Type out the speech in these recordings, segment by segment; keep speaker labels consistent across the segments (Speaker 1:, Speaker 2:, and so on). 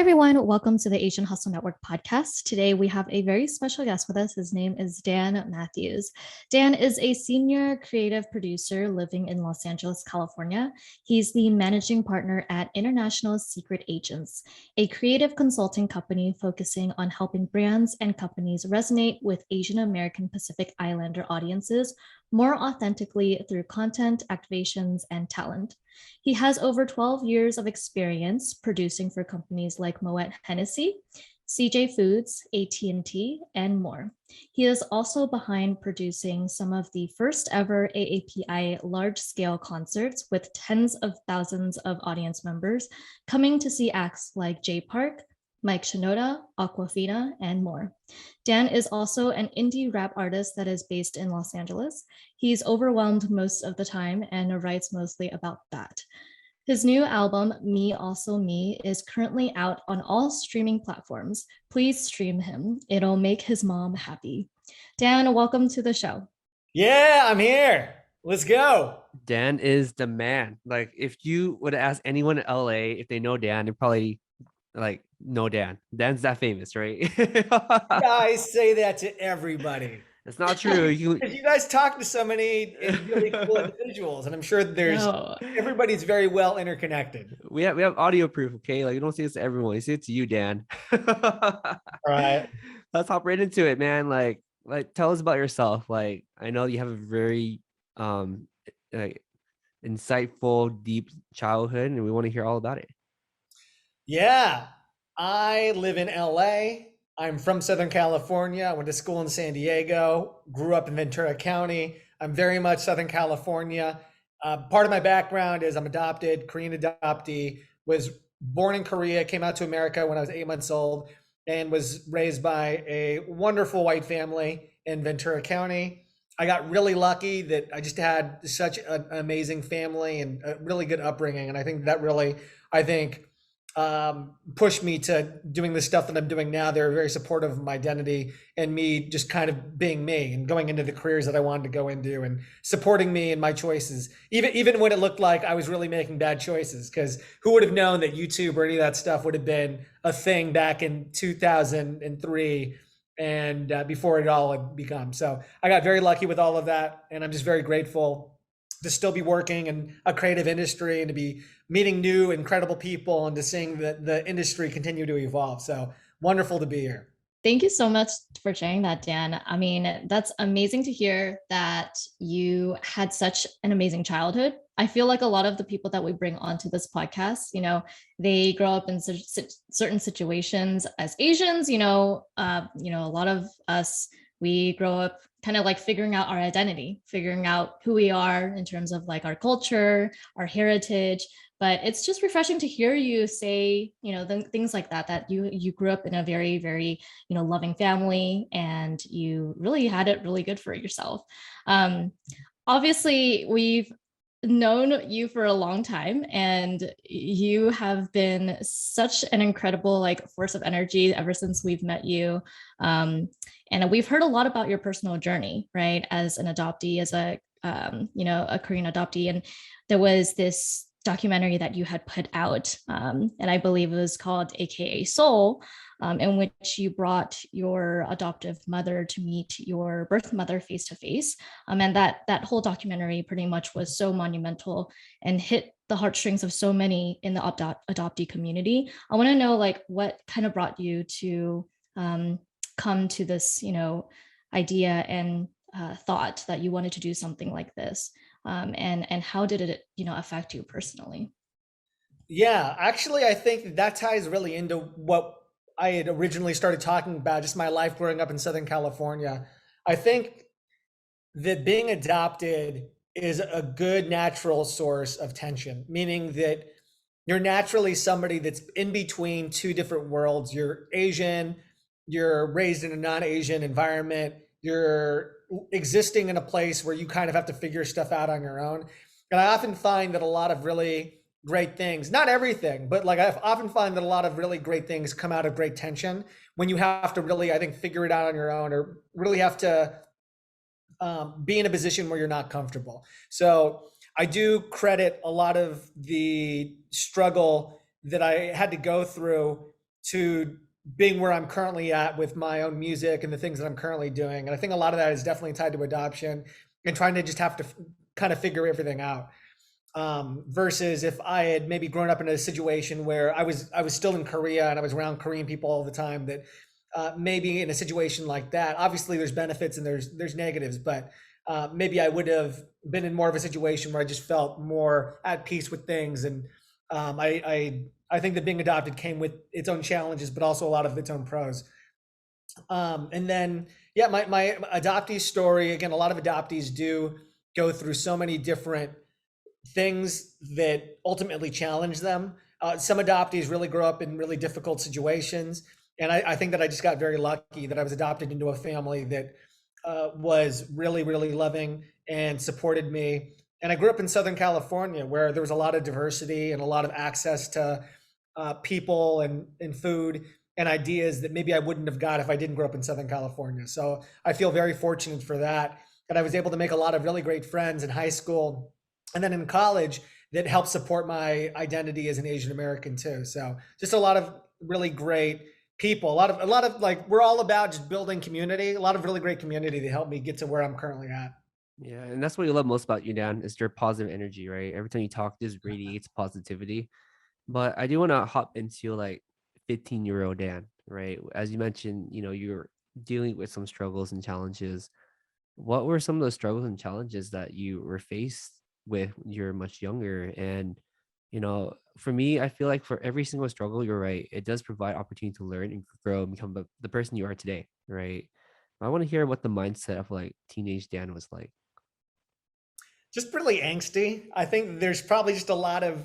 Speaker 1: Everyone, welcome to the Asian Hustle Network podcast. Today we have a very special guest with us. His name is Dan Matthews. Dan is a senior creative producer living in Los Angeles, California. He's the managing partner at International Secret Agents, a creative consulting company focusing on helping brands and companies resonate with Asian American Pacific Islander audiences more authentically through content, activations, and talent. He has over 12 years of experience producing for companies like Moet Hennessy, CJ Foods, AT&T, and more. He is also behind producing some of the first ever AAPI large-scale concerts with tens of thousands of audience members coming to see acts like Jay Park, Mike Shinoda, Awkwafina, and more. Dan is also an indie rap artist that is based in Los Angeles. He's overwhelmed most of the time and writes mostly about that. His new album, Me Also Me, is currently out on all streaming platforms. Please stream him. It'll make his mom happy. Dan, welcome to the show.
Speaker 2: Yeah, I'm here. Let's go.
Speaker 3: Dan is the man. Like, if you would ask anyone in LA if they know Dan, they probably know Dan. Dan's that famous, right?
Speaker 2: Guys say that to everybody.
Speaker 3: It's not true.
Speaker 2: You guys talk to so many really cool individuals, and I'm sure everybody's very well interconnected.
Speaker 3: We have audio proof, okay? Like, you don't say this to everyone. You say it to you, Dan.
Speaker 2: All right.
Speaker 3: Let's hop right into it, man. Like tell us about yourself. Like, I know you have a very insightful, deep childhood, and we want to hear all about it.
Speaker 2: Yeah, I live in LA. I'm from Southern California. I went to school in San Diego, grew up in Ventura County. I'm very much Southern California. Part of my background is I'm adopted, Korean adoptee, was born in Korea, came out to America when I was 8 months old, and was raised by a wonderful white family in Ventura County. I got really lucky that I just had such an amazing family and a really good upbringing. And I think that really, pushed me to doing the stuff that I'm doing now. They were very supportive of my identity and me just kind of being me and going into the careers that I wanted to go into and supporting me and my choices, even when it looked like I was really making bad choices. Because who would have known that YouTube or any of that stuff would have been a thing back in 2003 and before it all had become. So I got very lucky with all of that, and I'm just very grateful to still be working in a creative industry and to be meeting new incredible people and to seeing the industry continue to evolve. So wonderful to be here.
Speaker 1: Thank you so much for sharing that, Dan. I mean, that's amazing to hear that you had such an amazing childhood. I feel like a lot of the people that we bring onto this podcast, they grow up in certain situations as Asians, a lot of us, we grow up kind of like figuring out our identity, figuring out who we are in terms of like our culture, our heritage. But it's just refreshing to hear you say, things like that you grew up in a very, very, loving family, and you really had it really good for yourself. Obviously, we've known you for a long time, and you have been such an incredible force of energy ever since we've met you. And we've heard a lot about your personal journey, right? As an adoptee, as a Korean adoptee. And there was this documentary that you had put out, and I believe it was called AKA Soul, in which you brought your adoptive mother to meet your birth mother face to face. And that whole documentary pretty much was so monumental and hit the heartstrings of so many in the adoptee community. I want to know what kind of brought you to come to this, idea and thought that you wanted to do something like this, and how did it, affect you personally?
Speaker 2: Yeah, actually, I think that ties really into what I had originally started talking about, just my life growing up in Southern California. I think that being adopted is a good natural source of tension, meaning that you're naturally somebody that's in between two different worlds. You're Asian, you're raised in a non-Asian environment, you're existing in a place where you kind of have to figure stuff out on your own. And I often find that a lot of really great things, not everything, but I often find that a lot of really great things come out of great tension when you have to really, I think, figure it out on your own, or really have to be in a position where you're not comfortable. So I do credit a lot of the struggle that I had to go through to being where I'm currently at with my own music and the things that I'm currently doing. And I think a lot of that is definitely tied to adoption and trying to just have to kind of figure everything out. Versus if I had maybe grown up in a situation where I was still in Korea and I was around Korean people all the time, that maybe in a situation like that, obviously there's benefits and there's negatives, but maybe I would have been in more of a situation where I just felt more at peace with things. And I think that being adopted came with its own challenges, but also a lot of its own pros. And then, yeah, my adoptee story, again, a lot of adoptees do go through so many different things that ultimately challenge them. Some adoptees really grow up in really difficult situations. And I think that I just got very lucky that I was adopted into a family that was really, really loving and supported me. And I grew up in Southern California where there was a lot of diversity and a lot of access to people and food and ideas that maybe I wouldn't have got if I didn't grow up in Southern California. So I feel very fortunate for that. And I was able to make a lot of really great friends in high school and then in college that helped support my identity as an Asian American too. So just a lot of really great people, a lot of like, we're all about just building community, a lot of really great community that helped me get to where I'm currently at.
Speaker 3: Yeah, and that's what you love most about you, Dan, is your positive energy, right? Every time you talk, just radiates positivity. But I do want to hop into like 15-year-old Dan, right? As you mentioned, you're dealing with some struggles and challenges. What were some of those struggles and challenges that you were faced with when you're much younger? And, for me, I feel like for every single struggle, you're right, it does provide opportunity to learn and grow and become the person you are today, right? I want to hear what the mindset of like teenage Dan was like.
Speaker 2: Just really angsty. I think there's probably just a lot of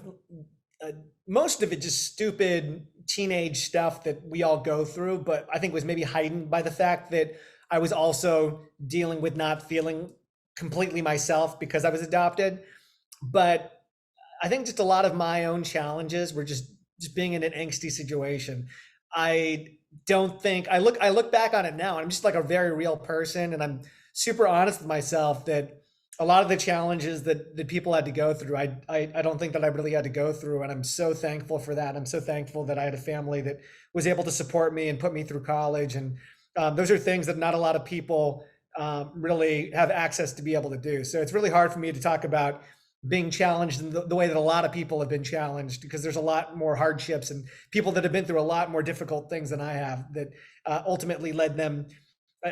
Speaker 2: uh, most of it just stupid teenage stuff that we all go through, but I think was maybe heightened by the fact that I was also dealing with not feeling completely myself because I was adopted. But I think just a lot of my own challenges were just being in an angsty situation. I don't think I look back on it now and I'm just like a very real person and I'm super honest with myself that a lot of the challenges that people had to go through, I don't think that I really had to go through. And I'm so thankful for that. I'm so thankful that I had a family that was able to support me and put me through college. And those are things that not a lot of people really have access to be able to do. So it's really hard for me to talk about being challenged in the way that a lot of people have been challenged because there's a lot more hardships and people that have been through a lot more difficult things than I have that ultimately led them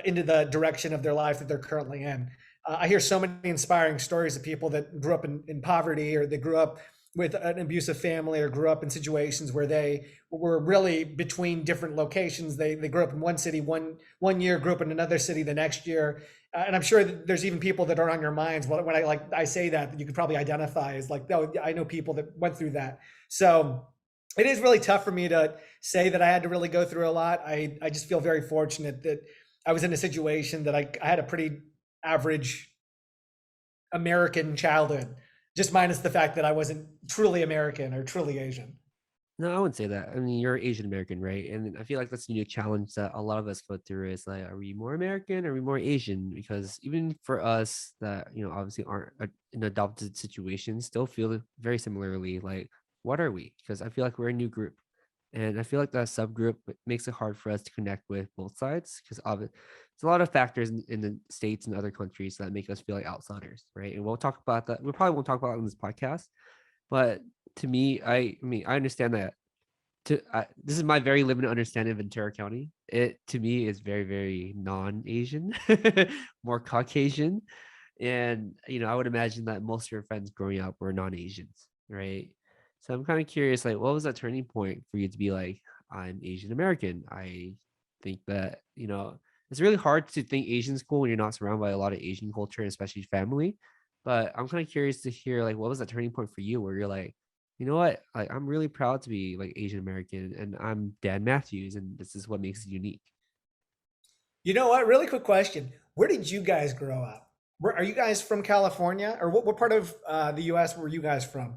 Speaker 2: into the direction of their life that they're currently in. I hear so many inspiring stories of people that grew up in poverty or they grew up with an abusive family or grew up in situations where they were really between different locations. They grew up in one city one year, grew up in another city the next year. And I'm sure that there's even people that are on your minds when I say that you could probably identify as like, oh, I know people that went through that. So it is really tough for me to say that I had to really go through a lot. I just feel very fortunate that I was in a situation that I had a pretty average American childhood, just minus the fact that I wasn't truly American or truly Asian.
Speaker 3: No, I wouldn't say that. I mean, you're Asian American, right? And I feel like that's a new challenge that a lot of us go through is like, are we more American? Or are we more Asian? Because even for us that, obviously aren't in adopted situations, still feel very similarly like, what are we? Because I feel like we're a new group. And I feel like that subgroup makes it hard for us to connect with both sides because of it. There's a lot of factors in the States and other countries that make us feel like outsiders, right? And we'll talk about that. We probably won't talk about it on this podcast, but to me, I mean, I understand that. This is my very limited understanding of Ventura County. It to me is very, very non-Asian, more Caucasian, and I would imagine that most of your friends growing up were non-Asians, right? So I'm kind of curious, like, what was that turning point for you to be like, I'm Asian American? I think that it's really hard to think Asian school when you're not surrounded by a lot of Asian culture, especially family. But I'm kind of curious to hear like what was that turning point for you where you're like, you know what? Like I'm really proud to be like Asian American and I'm Dan Matthews and this is what makes it unique.
Speaker 2: You know what? Really quick question. Where did you guys grow up? Are you guys from California or what part of the US were you guys from?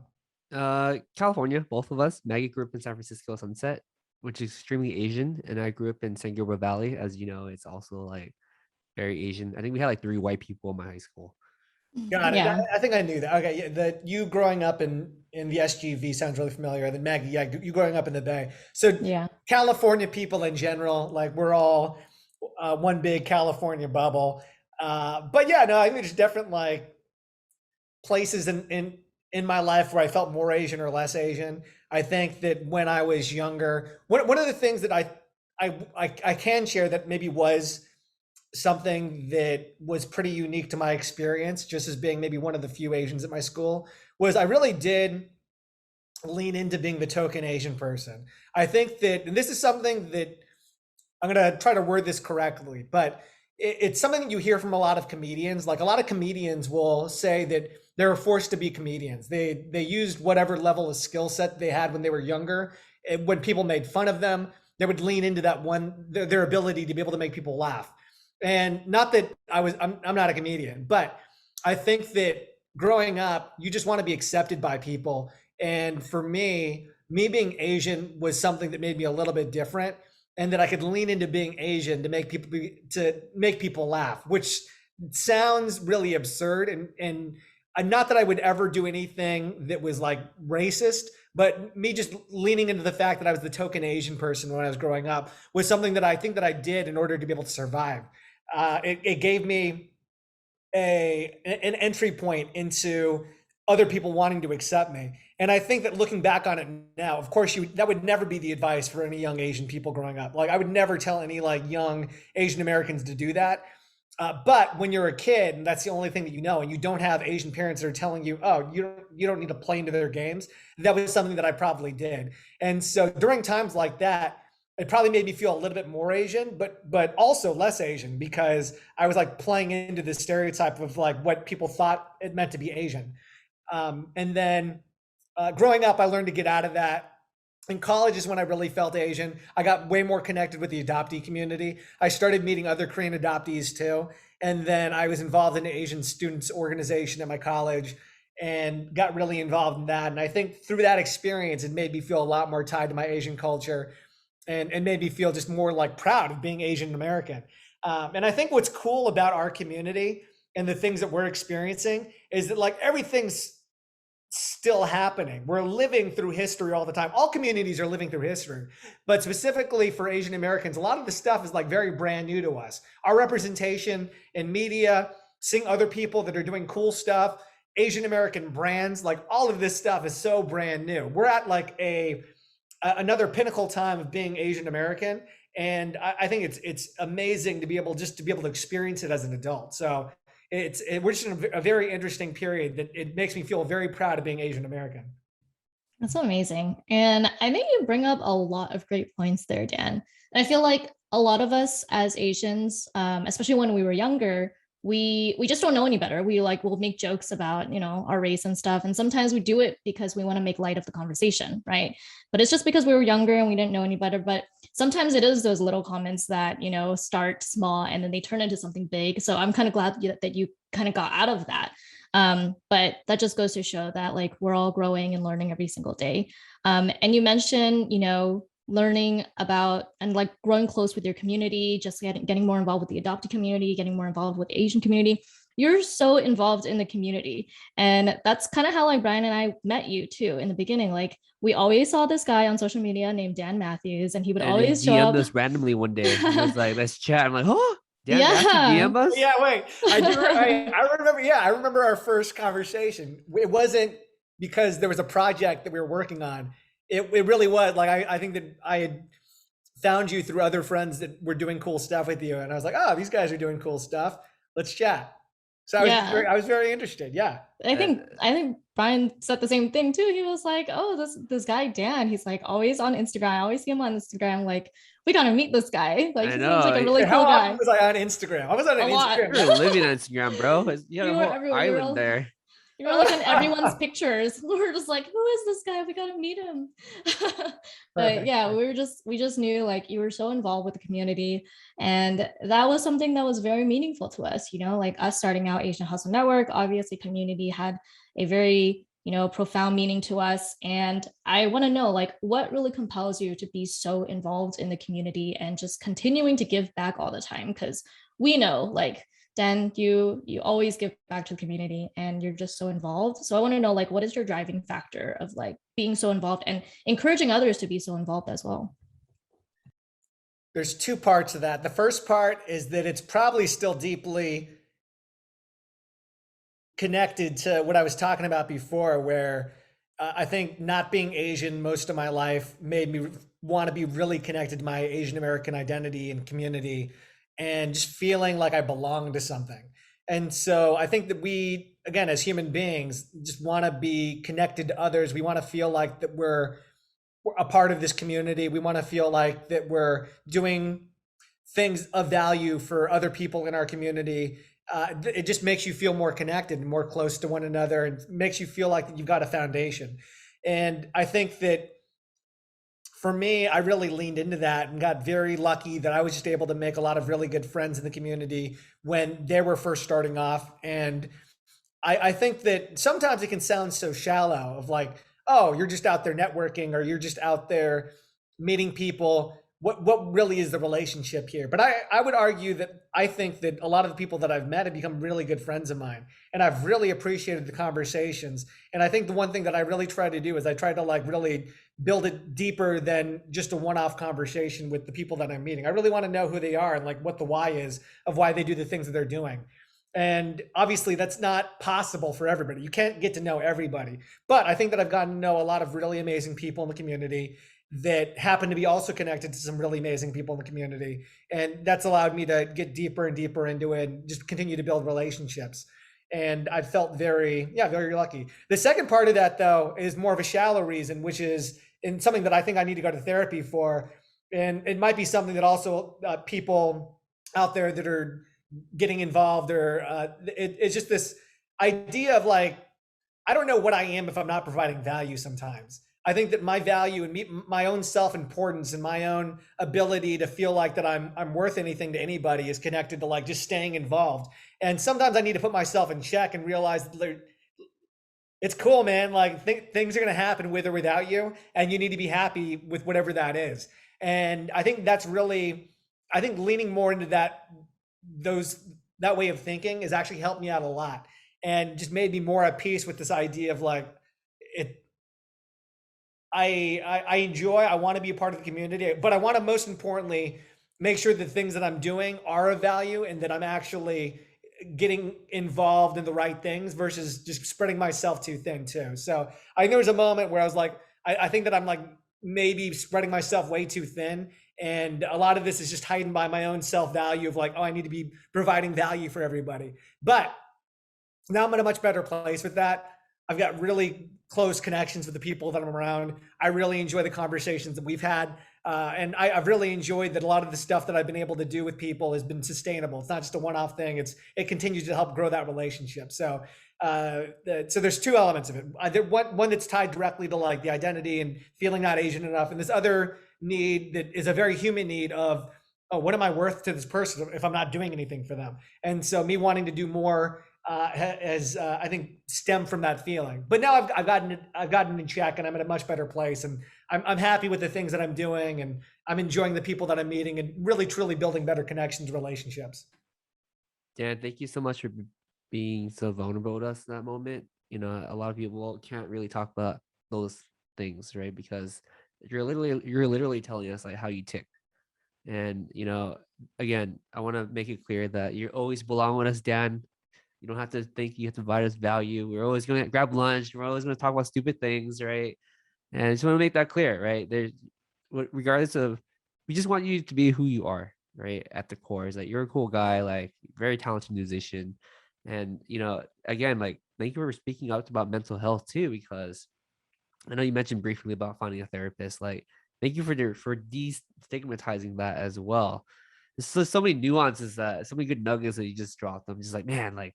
Speaker 3: California, both of us. Maggie grew up in San Francisco Sunset, which is extremely Asian, and I grew up in San Gabriel Valley. As you know, it's also like very Asian. I think we had like three white people in my high school.
Speaker 2: Got it.
Speaker 1: Yeah.
Speaker 2: I think I knew that. Okay, yeah, that you growing up in the SGV sounds really familiar. And then Maggie, yeah, you growing up in the Bay. So
Speaker 1: Yeah.
Speaker 2: California people in general, like we're all one big California bubble. But yeah, no, I think there's different like places in my life where I felt more Asian or less Asian. I think that when I was younger, one of the things that I can share that maybe was something that was pretty unique to my experience, just as being maybe one of the few Asians at my school, was I really did lean into being the token Asian person. I think that, and this is something that I'm going to try to word this correctly, but it's something that you hear from a lot of comedians. Like a lot of comedians will say that they were forced to be comedians. They used whatever level of skill set they had when they were younger. And when people made fun of them, they would lean into that one their ability to be able to make people laugh. And not that I'm not a comedian, but I think that growing up, you just want to be accepted by people. And for me being Asian was something that made me a little bit different, and that I could lean into being Asian to make people laugh, which sounds really absurd. And not that I would ever do anything that was like racist, but me just leaning into the fact that I was the token Asian person when I was growing up was something that I think that I did in order to be able to survive. It gave me an entry point into other people wanting to accept me. And I think that looking back on it now, of course, that would never be the advice for any young Asian people growing up. Like I would never tell any like young Asian Americans to do that. But when you're a kid and that's the only thing that you know, and you don't have Asian parents that are telling you, oh, you don't need to play into their games, that was something that I probably did. And so during times like that, it probably made me feel a little bit more Asian, but also less Asian, because I was like playing into the stereotype of like what people thought it meant to be Asian. And then growing up, I learned to get out of that. In college is when I really felt Asian. I got way more connected with the adoptee community. I started meeting other Korean adoptees too. And then I was involved in the Asian students organization at my college and got really involved in that. And I think through that experience, it made me feel a lot more tied to my Asian culture, and made me feel just more like proud of being Asian American. And I think what's cool about our community and the things that we're experiencing is that like everything's still happening. We're living through history all the time. All communities are living through history, but specifically for Asian Americans, a lot of the stuff is like very brand new to us. Our representation in media, seeing other people that are doing cool stuff, Asian American brands, like all of this stuff is so brand new. We're at like another pinnacle time of being Asian American. And I think it's amazing to be able to experience it as an adult. So we're just in a very interesting period that it makes me feel very proud of being Asian American.
Speaker 1: That's amazing. And I think you bring up a lot of great points there, Dan. And I feel like a lot of us as Asians, especially when we were younger, we just don't know any better. We'll make jokes about, our race and stuff. And sometimes we do it because we want to make light of the conversation, right? But it's just because we were younger and we didn't know any better. But sometimes it is those little comments that, start small and then they turn into something big. So I'm kind of glad that you kind of got out of that. But that just goes to show that like we're all growing and learning every single day. And you mentioned, learning about and like growing close with your community, just getting more involved with the adopted community, getting more involved with the Asian community. You're so involved in the community. And that's kind of how like Brian and I met you too in the beginning. Like we always saw this guy on social media named Dan Matthews, and he would always show up.
Speaker 3: us randomly one day. He was like, let's chat. I'm like, oh, Dan
Speaker 1: Yeah.
Speaker 3: Matthews DM us?
Speaker 2: Yeah, wait. I remember. Yeah, I remember our first conversation. It wasn't because there was a project that we were working on. It really was like I think that I had found you through other friends that were doing cool stuff with you, and I was like, oh, these guys are doing cool stuff. Let's chat. So I was very interested. Yeah.
Speaker 1: I think Brian said the same thing too. He was like, oh, this guy Dan, he's like always on Instagram. I always see him on Instagram. Like, we gotta meet this guy. Like, he seems like a really cool guy.
Speaker 2: How often was I on Instagram? I was on Instagram.
Speaker 3: You were living on Instagram, bro. You had a whole island there.
Speaker 1: You were like in everyone's pictures. We were just like, who is this guy? We gotta meet him. But yeah, we just knew like you were so involved with the community. And that was something that was very meaningful to us, like us starting out Asian Hustle Network. Obviously, community had a very, profound meaning to us. And I want to know, like, what really compels you to be so involved in the community and just continuing to give back all the time? Because we know, like, Dan, you always give back to the community and you're just so involved. So I want to know, like, what is your driving factor of like being so involved and encouraging others to be so involved as well?
Speaker 2: There's two parts of that. The first part is that it's probably still deeply connected to what I was talking about before, where I think not being Asian most of my life made me want to be really connected to my Asian American identity and community and just feeling like I belong to something. And so I think that we, again, as human beings, just want to be connected to others. We want to feel like that we're a part of this community. We want to feel like that we're doing things of value for other people in our community. It just makes you feel more connected and more close to one another, and makes you feel like you've got a foundation. And I think that for me, I really leaned into that and got very lucky that I was just able to make a lot of really good friends in the community when they were first starting off. And I think that sometimes it can sound so shallow of like, oh, you're just out there networking or you're just out there meeting people. What really is the relationship here? But I would argue that I think that a lot of the people that I've met have become really good friends of mine. And I've really appreciated the conversations. And I think the one thing that I really try to do is I try to like really build it deeper than just a one-off conversation with the people that I'm meeting. I really want to know who they are and like what the why is of why they do the things that they're doing. And obviously, that's not possible for everybody. You can't get to know everybody. But I think that I've gotten to know a lot of really amazing people in the community that happen to be also connected to some really amazing people in the community. And that's allowed me to get deeper and deeper into it and just continue to build relationships. And I felt very, yeah, very lucky. The second part of that, though, is more of a shallow reason, which is in something that I think I need to go to therapy for. And it might be something that also people out there that are getting involved or it's just this idea of like, I don't know what I am if I'm not providing value sometimes. I think that my value and my own self-importance and my own ability to feel like that I'm worth anything to anybody is connected to like just staying involved. And sometimes I need to put myself in check and realize that it's cool, man. Like things are going to happen with or without you, and you need to be happy with whatever that is. And I think that's really, I think leaning more into those that way of thinking has actually helped me out a lot, and just made me more at peace with this idea of like it. I enjoy. I want to be a part of the community, but I want to most importantly make sure that things that I'm doing are of value and that I'm actually getting involved in the right things versus just spreading myself too thin too. So I think there was a moment where I was like, I think that I'm like maybe spreading myself way too thin. And a lot of this is just heightened by my own self-value of like, oh, I need to be providing value for everybody. But now I'm in a much better place with that. I've got really close connections with the people that I'm around. I really enjoy the conversations that we've had. And I've really enjoyed that a lot of the stuff that I've been able to do with people has been sustainable. It's not just a one-off thing. It continues to help grow that relationship. So so there's two elements of it. One that's tied directly to like the identity and feeling not Asian enough, and this other need that is a very human need of, oh, what am I worth to this person if I'm not doing anything for them? And so me wanting to do more has I think stemmed from that feeling. But now I've gotten in check, and I'm in a much better place, and I'm happy with the things that I'm doing, and I'm enjoying the people that I'm meeting, and really truly building better connections, relationships.
Speaker 3: Dan, thank you so much for being so vulnerable with us in that moment. You know, a lot of people can't really talk about those things, right? Because you're literally telling us like how you tick. And you know, again, I want to make it clear that you always belong with us, Dan. You don't have to think you have to provide us value. We're always going to grab lunch. We're always going to talk about stupid things, right? And I just want to make that clear, right? There's, regardless of, we just want you to be who you are, right? At the core is that you're a cool guy, like very talented musician. And, you know, again, like, thank you for speaking up about mental health too, because I know you mentioned briefly about finding a therapist. Like, thank you for destigmatizing that as well. There's so many nuances that, so many good nuggets that you just dropped. I'm just like, man, like,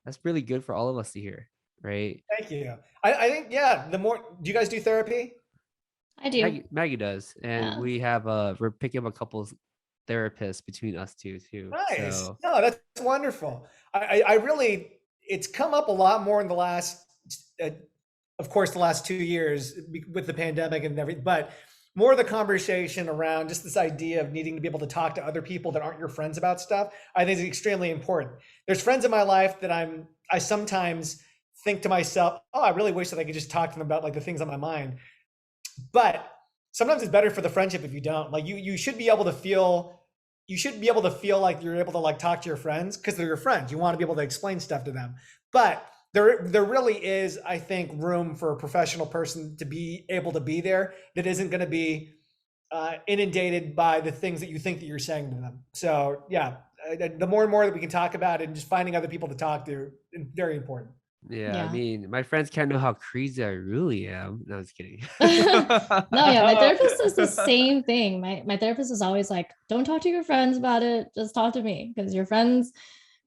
Speaker 3: that's really good for all of us to hear, right?
Speaker 2: Thank you. I think, yeah, the more, do you guys do therapy?
Speaker 1: I do.
Speaker 3: Maggie does, and
Speaker 1: Yeah.
Speaker 3: we have we're picking up a couple therapists between us too.
Speaker 2: Nice.
Speaker 3: So
Speaker 2: No, that's wonderful. I really, it's come up a lot more in the last, uh, of course, the last 2 years with the pandemic and everything. But more of the conversation around just this idea of needing to be able to talk to other people that aren't your friends about stuff, I think is extremely important. There's friends in my life that I sometimes think to myself, oh, I really wish that I could just talk to them about like the things on my mind. But sometimes it's better for the friendship if you don't. Like you should be able to feel like you're able to like talk to your friends because they're your friends. You want to be able to explain stuff to them. But there really is, I think, room for a professional person to be able to be there that isn't going to be inundated by the things that you think that you're saying to them. So yeah, the more and more that we can talk about it and just finding other people to talk to, very important.
Speaker 3: Yeah, I
Speaker 1: Yeah.
Speaker 3: mean, my friends can't know how crazy I really am. No, I was kidding.
Speaker 1: No, yeah, my therapist does the same thing. My therapist is always like, don't talk to your friends about it. Just talk to me because your friends,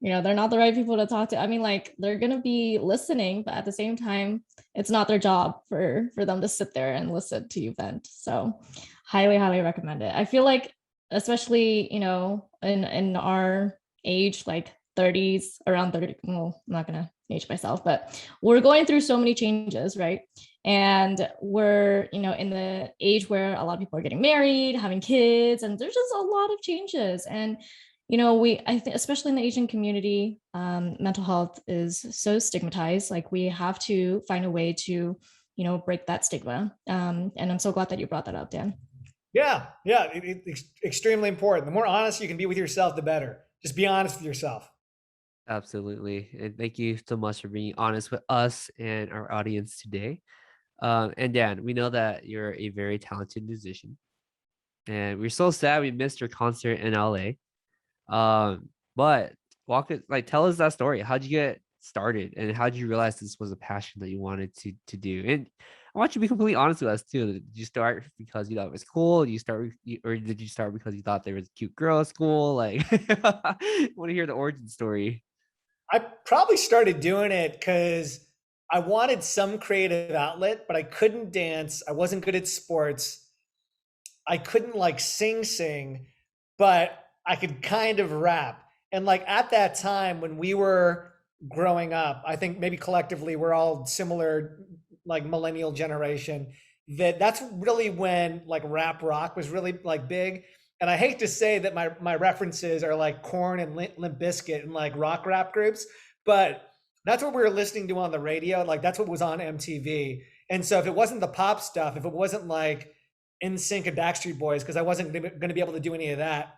Speaker 1: they're not the right people to talk to. I mean, like they're gonna be listening, but at the same time, it's not their job for them to sit there and listen to you vent. So highly, highly recommend it. I feel like, especially, in our age, like 30s, around 30, well, I'm not gonna age myself, but we're going through so many changes, right? And we're, in the age where a lot of people are getting married, having kids, and there's just a lot of changes. And I think, especially in the Asian community, mental health is so stigmatized. Like we have to find a way to, break that stigma. And I'm so glad that you brought that up, Dan.
Speaker 2: Yeah, yeah, it's extremely important. The more honest you can be with yourself, the better. Just be honest with yourself.
Speaker 3: Absolutely. And thank you so much for being honest with us and our audience today. And Dan, we know that you're a very talented musician, and we're so sad we missed your concert in LA. But tell us that story. How'd you get started, and how'd you realize this was a passion that you wanted to do? And I want you to be completely honest with us too. Did you start because you thought it was cool? Or did you start because you thought there was a cute girl at school? Like, I want to hear the origin story.
Speaker 2: I probably started doing it because I wanted some creative outlet, but I couldn't dance. I wasn't good at sports. I couldn't like sing, but I could kind of rap. And like at that time when we were growing up, I think maybe collectively we're all similar, like millennial generation. That's really when like rap rock was really like big. And I hate to say that my references are like Korn and Limp Bizkit and like rock rap groups, but that's what we were listening to on the radio. Like that's what was on MTV. And so if it wasn't the pop stuff, if it wasn't like NSYNC and Backstreet Boys, because I wasn't going to be able to do any of that,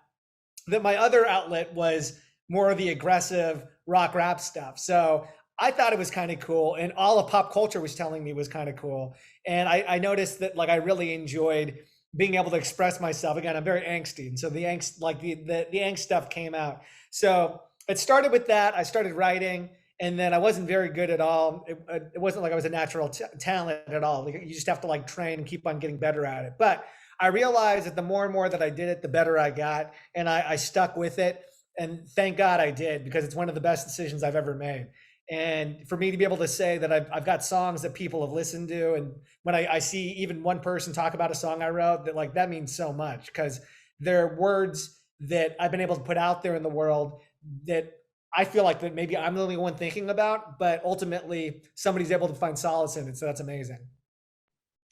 Speaker 2: that my other outlet was more of the aggressive rock rap stuff. So I thought it was kind of cool, and all of pop culture was telling me it was kind of cool. And I noticed that like I really enjoyed being able to express myself. Again, I'm very angsty, and so the angst, like the angst stuff came out. So it started with that. I started writing, and then I wasn't very good at all. It wasn't like I was a natural talent at all. Like, you just have to like train and keep on getting better at it. But I realized that the more and more that I did it, the better I got, and I stuck with it. And thank God I did, because it's one of the best decisions I've ever made. And for me to be able to say that I've got songs that people have listened to, and when I see even one person talk about a song I wrote, that like that means so much, because they're words that I've been able to put out there in the world that I feel like that maybe I'm the only one thinking about, but ultimately somebody's able to find solace in it. So that's amazing.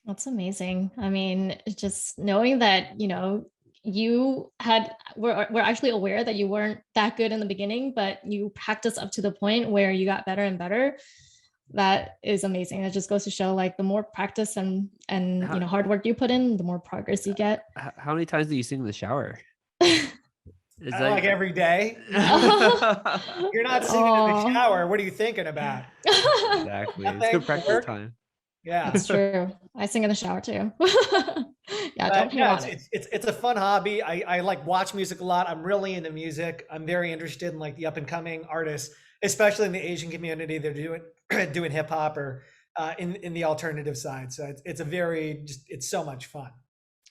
Speaker 1: That's amazing. I mean, just knowing that, we're actually aware that you weren't that good in the beginning, but you practiced up to the point where you got better and better. That is amazing. That just goes to show like the more practice and
Speaker 3: How,
Speaker 1: hard work you put in, the more progress you get.
Speaker 3: how many times do you sing in the shower? Is that
Speaker 2: Like every day. You're not singing in the shower. What are you thinking about?
Speaker 3: exactly? It's
Speaker 2: Nothing.
Speaker 3: good practice
Speaker 2: Work.
Speaker 3: time.
Speaker 2: Yeah.
Speaker 1: That's true. I sing in the shower too. Yeah, don't
Speaker 2: But
Speaker 1: hate
Speaker 2: yeah,
Speaker 1: on it.
Speaker 2: it's a fun hobby. I like watch music a lot. I'm really into music. I'm very interested in like the up and coming artists, especially in the Asian community. They're doing doing hip hop or in the alternative side. So it's a very just it's so much fun.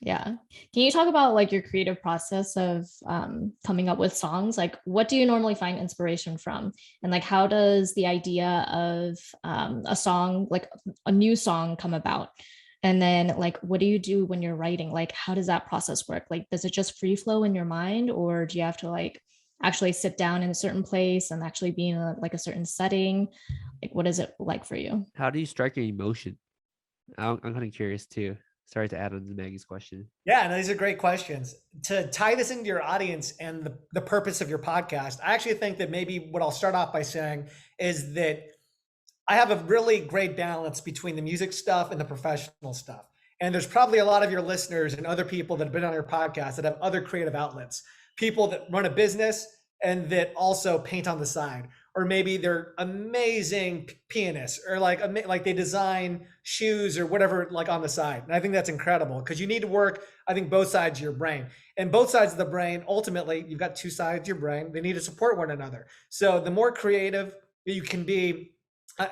Speaker 1: Yeah. Can you talk about like your creative process of coming up with songs? Like, what do you normally find inspiration from? And like, how does the idea of a song, like a new song, come about? And then, like, what do you do when you're writing? Like, how does that process work? Like, does it just free flow in your mind, or do you have to like actually sit down in a certain place and actually be in like a certain setting? Like, what is it like for you?
Speaker 3: How do you strike your emotion? I'm kind of curious too. Sorry to add on to Maggie's question.
Speaker 2: Yeah, no, these are great questions. To tie this into your audience and the purpose of your podcast, I actually think that maybe what I'll start off by saying is that I have a really great balance between the music stuff and the professional stuff. And there's probably a lot of your listeners and other people that have been on your podcast that have other creative outlets, people that run a business and that also paint on the side, or maybe they're amazing pianists, or like they design shoes or whatever, like on the side. And I think that's incredible because you need to work, I think, both sides of your brain. And both sides of the brain, ultimately, you've got two sides of your brain. They need to support one another. So the more creative you can be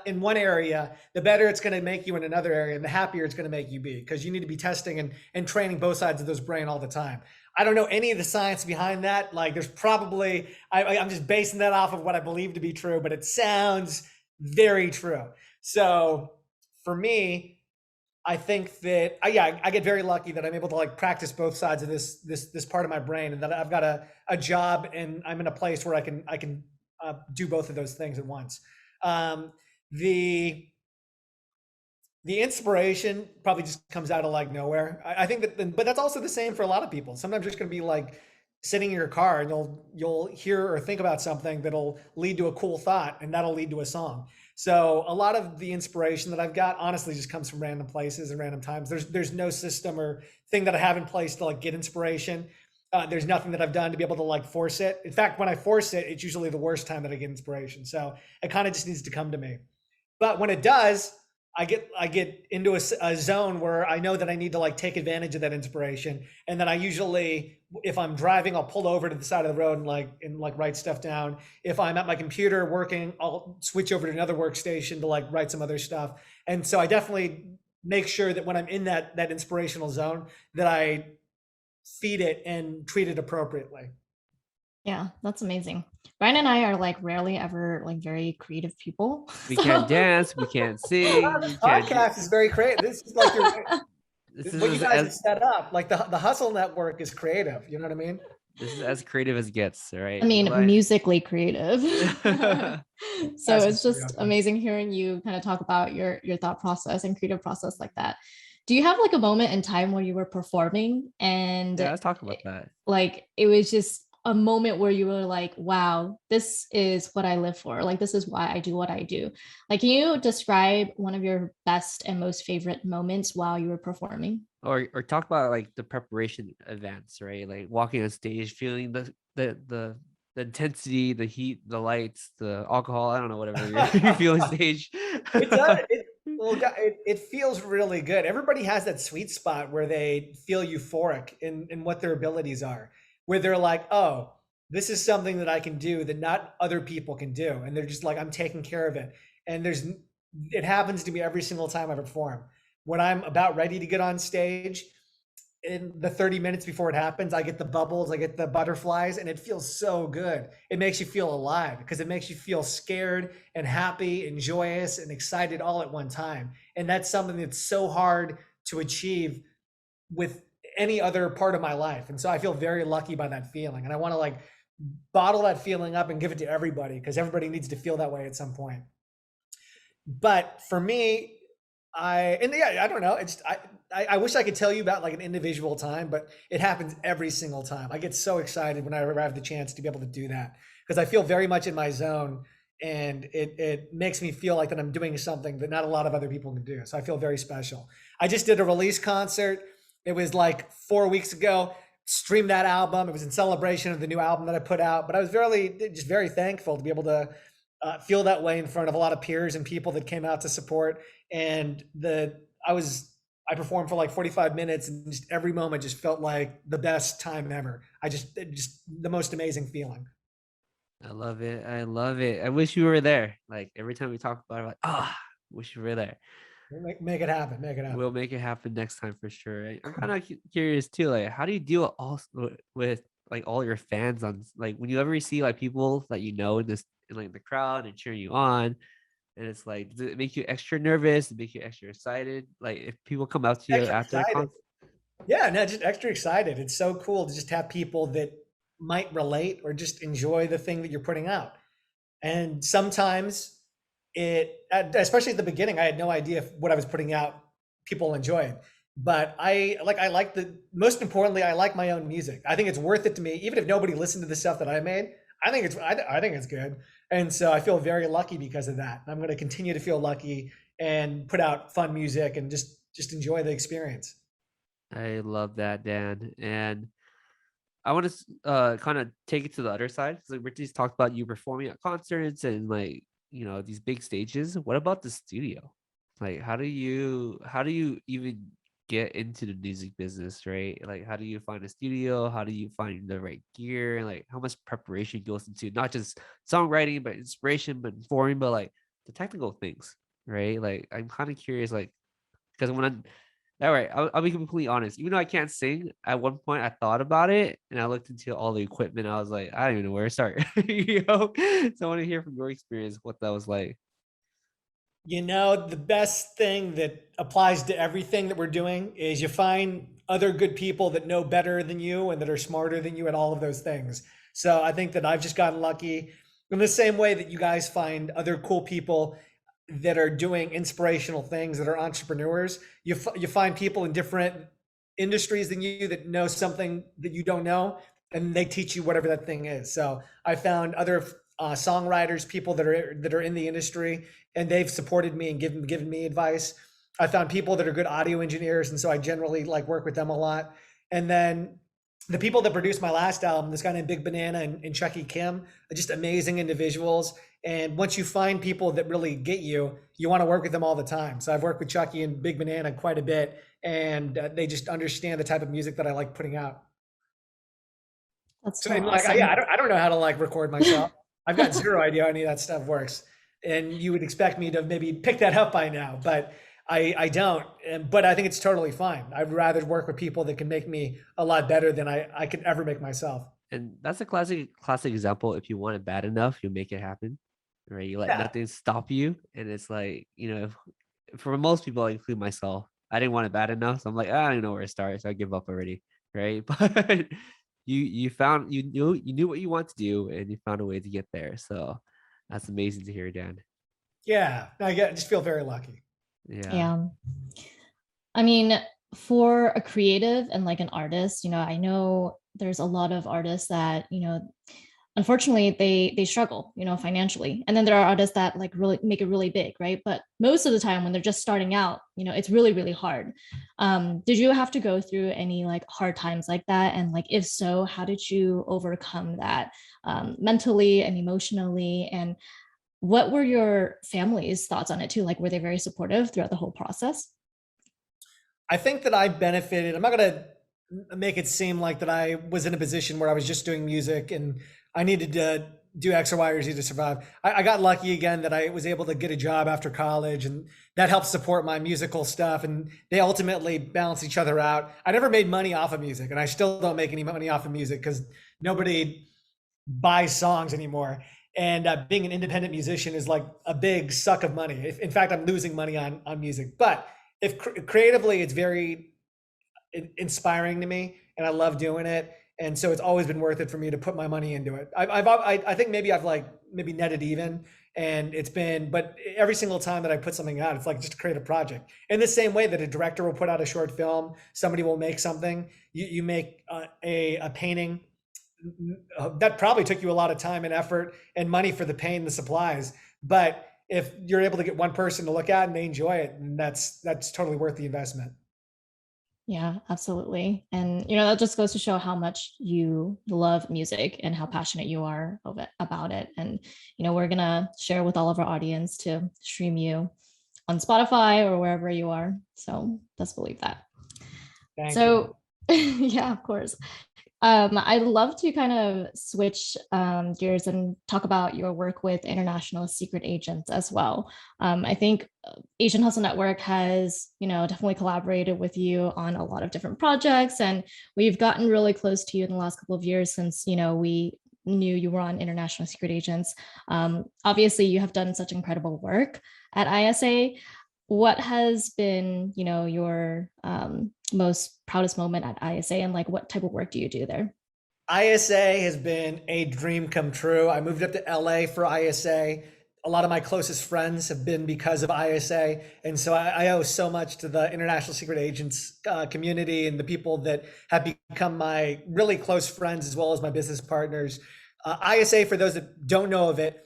Speaker 2: in one area, the better it's going to make you in another area, and the happier it's going to make you be, because you need to be testing and training both sides of those brain all the time. I don't know any of the science behind that. Like, there's probably, I'm just basing that off of what I believe to be true, but it sounds very true. So for me, I think that I get very lucky that I'm able to like practice both sides of this part of my brain, and that I've got a job and I'm in a place where I can do both of those things at once. The inspiration probably just comes out of like nowhere. I think that, but that's also the same for a lot of people. Sometimes you're just going to be like sitting in your car and you'll hear or think about something that'll lead to a cool thought, and that'll lead to a song. So a lot of the inspiration that I've got honestly just comes from random places and random times. There's no system or thing that I have in place to like get inspiration. There's nothing that I've done to be able to like force it. In fact, when I force it, it's usually the worst time that I get inspiration. So it kind of just needs to come to me. But when it does, I get into a zone where I know that I need to like take advantage of that inspiration. And then I usually, if I'm driving, I'll pull over to the side of the road and write stuff down. If I'm at my computer working, I'll switch over to another workstation to like write some other stuff. And so I definitely make sure that when I'm in that inspirational zone, that I feed it and treat it appropriately.
Speaker 1: Yeah, that's amazing. Brian and I are like rarely ever like very creative people.
Speaker 3: We
Speaker 1: So-
Speaker 3: can't dance, we can't sing,
Speaker 2: This
Speaker 3: we can't
Speaker 2: podcast is very creative. This is like
Speaker 3: this
Speaker 2: what you
Speaker 3: is
Speaker 2: guys have
Speaker 3: as
Speaker 2: set up. Like the Hustle Network is creative. You know what I mean?
Speaker 3: this is as creative as gets, right?
Speaker 1: I mean, musically creative. So
Speaker 2: That's
Speaker 1: it's just
Speaker 2: true.
Speaker 1: amazing hearing you kind of talk about your thought process and creative process like that. Do you have like a moment in time where you were performing and
Speaker 3: Yeah, let's talk about that.
Speaker 1: like it was just a moment where you were like, wow, this is what I live for. Like, this is why I do what I do. Like, can you describe one of your best and most favorite moments while you were performing?
Speaker 3: Or talk about like the preparation events, right? Like walking on stage, feeling the intensity, the heat, the lights, the alcohol. I don't know, whatever you're feeling stage.
Speaker 2: It does. It feels really good. Everybody has that sweet spot where they feel euphoric in what their abilities are, where they're like, oh, this is something that I can do that not other people can do. And they're just like, I'm taking care of it. And it happens to me every single time I perform. When I'm about ready to get on stage, in the 30 minutes before it happens, I get the bubbles, I get the butterflies, and it feels so good. It makes you feel alive because it makes you feel scared and happy and joyous and excited all at one time. And that's something that's so hard to achieve with any other part of my life. And so I feel very lucky by that feeling. And I want to like bottle that feeling up and give it to everybody, because everybody needs to feel that way at some point. But for me, I don't know. I wish I could tell you about like an individual time, but it happens every single time. I get so excited when I have the chance to be able to do that, because I feel very much in my zone, and it makes me feel like that I'm doing something that not a lot of other people can do. So I feel very special. I just did a release concert. It was like 4 weeks ago. Streamed that album. It was in celebration of the new album that I put out. But I was just very thankful to be able to feel that way in front of a lot of peers and people that came out to support. And I performed for like 45 minutes, and just every moment just felt like the best time ever. Just the most amazing feeling.
Speaker 3: I love it. I love it. I wish you were there. Like every time we talk about it, I'm like, wish you were there.
Speaker 2: Make it happen. Make it happen.
Speaker 3: We'll make it happen next time for sure. I'm kind of curious too. Like, how do you deal with like all your fans on, like, when you ever see like people that you know in like the crowd and cheering you on, and it's like, does it make you extra nervous? Does it make you extra excited? Like if people come up to you
Speaker 2: Extra
Speaker 3: after the
Speaker 2: excited.
Speaker 3: concert?
Speaker 2: Yeah, no, just extra excited. It's so cool to just have people that might relate or just enjoy the thing that you're putting out. And sometimes especially at the beginning, I had no idea if what I was putting out people enjoyed. But I like the most importantly, I like my own music. I think it's worth it to me, even if nobody listened to the stuff that I made. I think it's good, and so I feel very lucky because of that. I'm going to continue to feel lucky and put out fun music and just enjoy the experience.
Speaker 3: I love that, Dan. And I want to kind of take it to the other side. So like Richie's talked about you performing at concerts and like, these big stages. What about the studio? Like how do you even get into the music business, right? Like how do you find a studio? How do you find the right gear? And like how much preparation goes into not just songwriting, but inspiration, but performing, but like the technical things, right? Like I'm kind of curious, like because when I'm all right, I'll be completely honest. Even though I can't sing, at one point I thought about it and I looked into all the equipment. I was like, I don't even know where to start. So I want to hear from your experience what that was like.
Speaker 2: The best thing that applies to everything that we're doing is you find other good people that know better than you and that are smarter than you at all of those things. So I think that I've just gotten lucky in the same way that you guys find other cool people that are doing inspirational things, that are entrepreneurs. You find people in different industries than you that know something that you don't know, and they teach you whatever that thing is. So I found other songwriters, people that are in the industry, and they've supported me and given me advice. I found people that are good audio engineers, and so I generally like work with them a lot. And then the people that produced my last album, this guy named Big Banana and Chucky Kim, are just amazing individuals. And once you find people that really get you, you want to work with them all the time. So I've worked with Chucky and Big Banana quite a bit, and they just understand the type of music that I like putting out.
Speaker 1: That's
Speaker 2: So
Speaker 1: so
Speaker 2: and like,
Speaker 1: awesome.
Speaker 2: I don't know how to like record myself. I've got zero idea how any of that stuff works. And you would expect me to maybe pick that up by now, but I don't. But I think it's totally fine. I'd rather work with people that can make me a lot better than I could ever make myself.
Speaker 3: And that's a classic example. If you want it bad enough, you make it happen. Right. You let
Speaker 2: Yeah.
Speaker 3: nothing stop you. And it's like, for most people, I include myself, I didn't want it bad enough. So I'm like, I don't even know where to start. So I give up already. Right. But you knew what you want to do and you found a way to get there. So that's amazing to hear, Dan.
Speaker 2: Yeah. Just feel very lucky.
Speaker 3: Yeah.
Speaker 1: Yeah. I mean, for a creative and like an artist, I know there's a lot of artists that, unfortunately they struggle, financially. And then there are artists that like really make it really big, right? But most of the time when they're just starting out, it's really, really hard. Did you have to go through any like hard times like that? And like, if so, how did you overcome that mentally and emotionally? And what were your family's thoughts on it too? Like, were they very supportive throughout the whole process?
Speaker 2: I think that I benefited. I'm not going to make it seem like that I was in a position where I was just doing music and I needed to do X or Y or Z to survive. I got lucky again that I was able to get a job after college, and that helped support my musical stuff. And they ultimately balance each other out. I never made money off of music, and I still don't make any money off of music because nobody buys songs anymore. And being an independent musician is like a big suck of money. In fact, I'm losing money on music. But if creatively, it's very inspiring to me, and I love doing it. And so it's always been worth it for me to put my money into it. I think maybe I've like maybe netted even, and it's been. But every single time that I put something out, it's like just to create a project. In the same way that a director will put out a short film, somebody will make something. You make a painting that probably took you a lot of time and effort and money for the paint, the supplies. But if you're able to get one person to look at and they enjoy it, and that's totally worth the investment.
Speaker 1: Yeah, absolutely. And that just goes to show how much you love music and how passionate you are about it. And we're gonna share with all of our audience to stream you on Spotify or wherever you are. So let's believe that.
Speaker 2: Thank you.
Speaker 1: So yeah, of course. I'd love to kind of switch gears and talk about your work with international secret agents as well. I think Asian Hustle Network has, definitely collaborated with you on a lot of different projects, and we've gotten really close to you in the last couple of years since, we knew you were on international secret agents. Obviously, you have done such incredible work at ISA. What has been, your most proudest moment at ISA, and like what type of work do you do there?
Speaker 2: ISA has been a dream come true. I moved up to LA for ISA. a lot of my closest friends have been because of ISA. And so I owe so much to the International Secret Agents community and the people that have become my really close friends as well as my business partners. ISA, for those that don't know of it,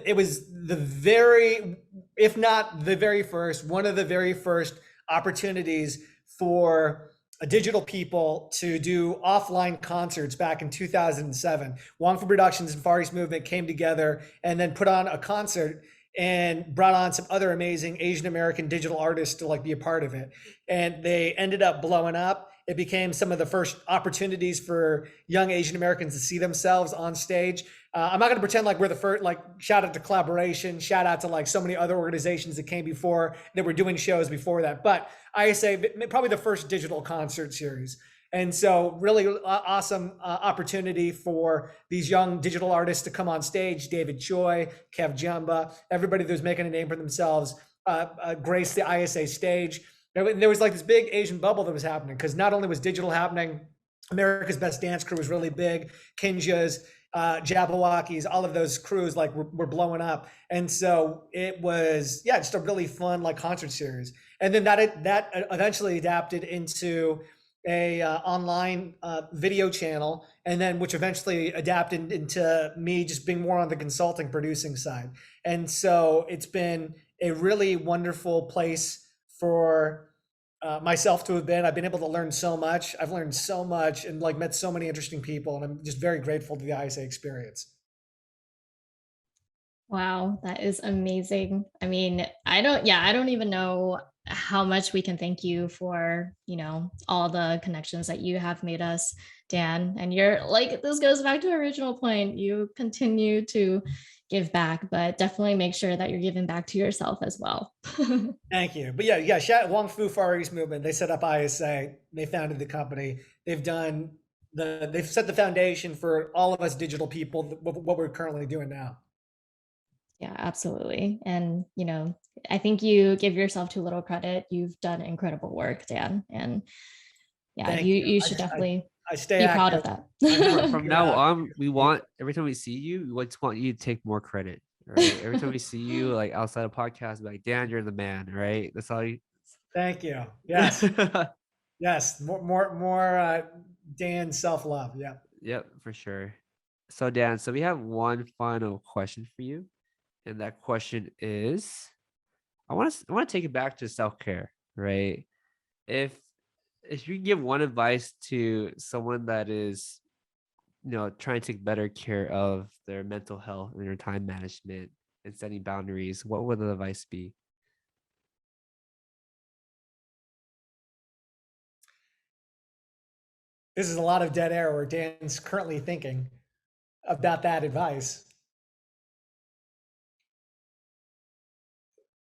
Speaker 2: it was the very, if not the very first, one of the very first opportunities for digital people to do offline concerts back in 2007. Wong Fu Productions and Far East Movement came together and then put on a concert and brought on some other amazing Asian American digital artists to like be a part of it. And they ended up blowing up. It became some of the first opportunities for young Asian Americans to see themselves on stage. I'm not going to pretend like we're the first, like shout out to collaboration, shout out to like so many other organizations that came before that were doing shows before that. But ISA, probably the first digital concert series. And so really awesome opportunity for these young digital artists to come on stage. David Choi, Kev Jumba, everybody that was making a name for themselves, graced the ISA stage. There was like this big Asian bubble that was happening because not only was digital happening, America's Best Dance Crew was really big, Kinja's, Jabberwockies, all of those crews like were blowing up. And so it was, yeah, just a really fun like concert series. And then that eventually adapted into a online video channel, and then which eventually adapted into me just being more on the consulting producing side. And so it's been a really wonderful place for myself to have been. I've been able to learn so much. I've learned so much and like met so many interesting people, and I'm just very grateful to the ISA experience.
Speaker 1: Wow, that is amazing. I mean, I don't even know how much we can thank you for, all the connections that you have made us, Dan. And you're like, this goes back to our original point. You continue to give back, but definitely make sure that you're giving back to yourself as well.
Speaker 2: Thank you. But yeah, shout Wong Fu Far East Movement. They set up ISA. They founded the company. They've set the foundation for all of us digital people, what we're currently doing now.
Speaker 1: Yeah, absolutely. And, I think you give yourself too little credit. You've done incredible work, Dan. And yeah,
Speaker 2: Thank
Speaker 1: you
Speaker 2: you.
Speaker 1: should definitely
Speaker 2: I stay
Speaker 1: be proud
Speaker 2: active.
Speaker 1: of that.
Speaker 3: From now on, we want every time we see you, we just want you to take more credit. Right. Every time we see you, like outside of podcast, like Dan, you're the man. Right. That's all you.
Speaker 2: Thank you. Yes. Yes. More Dan self-love. Yeah.
Speaker 3: Yep, for sure. So Dan, so we have one final question for you. And that question is, I want to take it back to self-care, right? If if you give one advice to someone that is, trying to take better care of their mental health and their time management and setting boundaries, what would the advice be?
Speaker 2: This is a lot of dead air where Dan's currently thinking about that advice.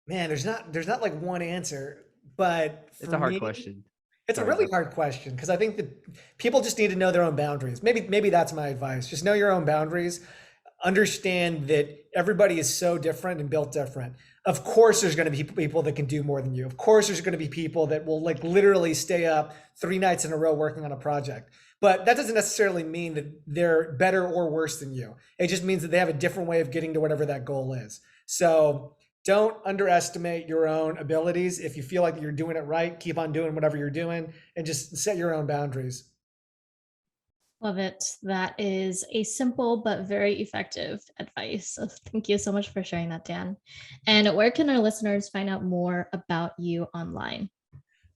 Speaker 2: Man, there's not like one answer, but
Speaker 3: It's a hard question.
Speaker 2: It's a really hard question because I think that people just need to know their own boundaries. Maybe that's my advice. Just know your own boundaries. Understand that everybody is so different and built different. Of course, there's going to be people that can do more than you. Of course, there's going to be people that will like literally stay up 3 nights in a row working on a project. But that doesn't necessarily mean that they're better or worse than you. It just means that they have a different way of getting to whatever that goal is. So don't underestimate your own abilities. If you feel like you're doing it right, keep on doing whatever you're doing and just set your own boundaries.
Speaker 1: Love it. That is a simple but very effective advice. So thank you so much for sharing that, Dan. And where can our listeners find out more about you online?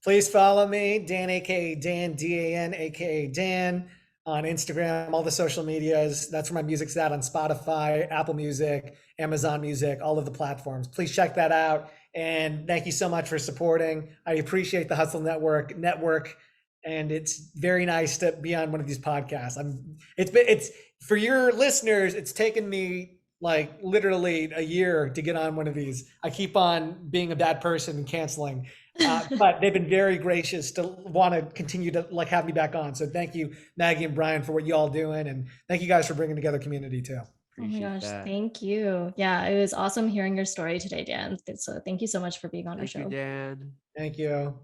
Speaker 2: Please follow me, Dan, aka Dan, Dan, aka Dan, on Instagram, all the social medias. That's where my music's at, on Spotify, Apple Music, Amazon Music, all of the platforms. Please check that out. And thank you so much for supporting. I appreciate the Hustle Network, and it's very nice to be on one of these podcasts. It's for your listeners, it's taken me like literally a year to get on one of these. I keep on being a bad person and canceling. But they've been very gracious to want to continue to like have me back on. So thank you, Maggie and Brian, for what you all doing, and thank you guys for bringing together community too.
Speaker 1: Appreciate oh my gosh, thank you. Yeah, it was awesome hearing your story today, Dan. So thank you so much for being on our show.
Speaker 3: Thank you, Dan.
Speaker 2: Thank you.